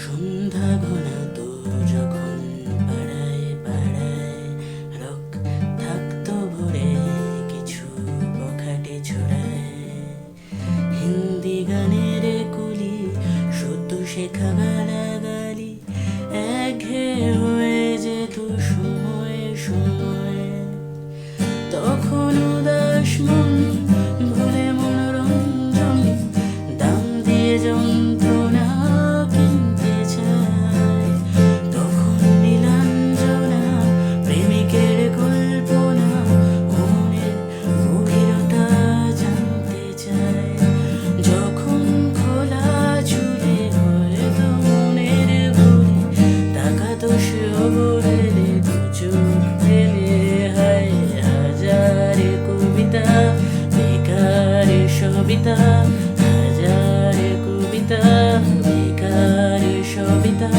সন্ধ্যা ঘনাতো যখন পাড়ায় পাড়ায় রক থাকতো ভরে কিছু বখাটে ছড়ায়, হিন্দি গানের কুলি সদ্য শেখা গালাগালি একঘেয়ে হয়ে যেত সময়ে সময়ে। তখন উদাস মন ভুলে মনোরঞ্জন দাম দিয়ে যন্ত্রণা কিনতে চায়। তখন নীলাঞ্জনা প্রেমিকের কল্পনা মনের গভীরতা জানতে চায়। যখন খোলা চুলে হয়তো মনের ঘুরে তাকাতো সে অবহেলে চোখ ফেলে। হায় হাজারে কবিতা বেকার সবিতা, হাজারে কবিতা বেকার সবিতা,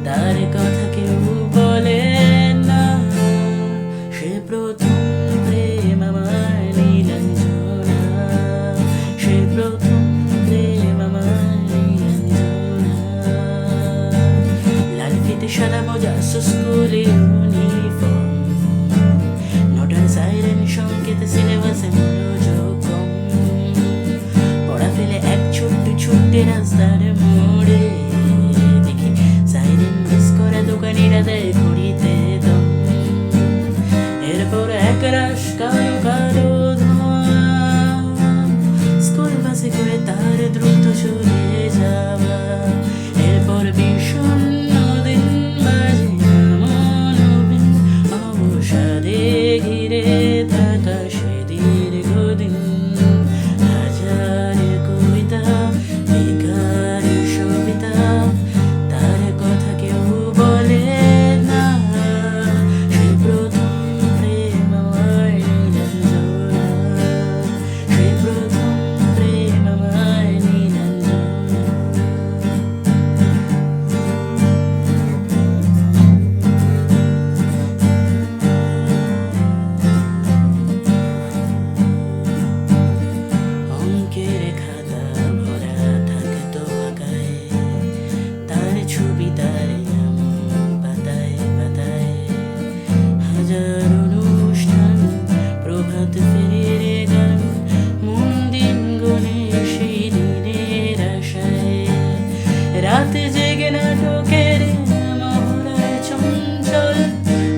তার কথা কেউ বলে না। সে প্রথম প্রেম আমার নীলাঞ্জনা, সে প্রথম প্রেম আমার নীলাঞ্জনা। লাল ফিতে সাদা মোজা স্কুলে ইউনিফর্ম, নটার সাইরেন সংকেত সিলেবাসে মনোযোগ কম। পড়া ফেলে এক ছোট্ট ছুটে রাস্তার মোড়ে দেখি সাইরেন মিস করা দোকানিরা দেয় ঘড়িতে দম। এরপর এক রাশ কালো কালো ধোঁয়া, স্কুল বাসে করে তার দ্রুত চলে যাওয়া। এরপর বিষণ্ণ দিন বাজে মনোবিন অবসাদে ঘিরে থাকা সে দীর্ঘদিন। হাজারে কবিতা বেকার সবিতা, তার কথা কেউ বলে না। সে প্রথম প্রেম আমার নীলাঞ্জনা, সে প্রথম প্রেম আমার নীলাঞ্জনা। অঙ্কের খাতা ভরা থাকতো আঁকায়, তার ছবি তার নাম পাতায় পাতায়। হাজার অনুষ্ঠান প্রভাত ফেরির গান, মন দিন গনে সেই দিনের আশায়। রাতে জেগে নাটকের মহড়ায় চঞ্চল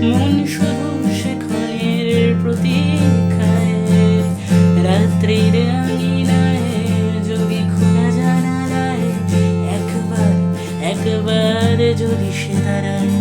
মন শুধু সেখানের প্রতীক্ষায়। রাত্রির আঙিনায় যদি খোলা জানালায় একবার একবার যদি সে দাঁড়ায়,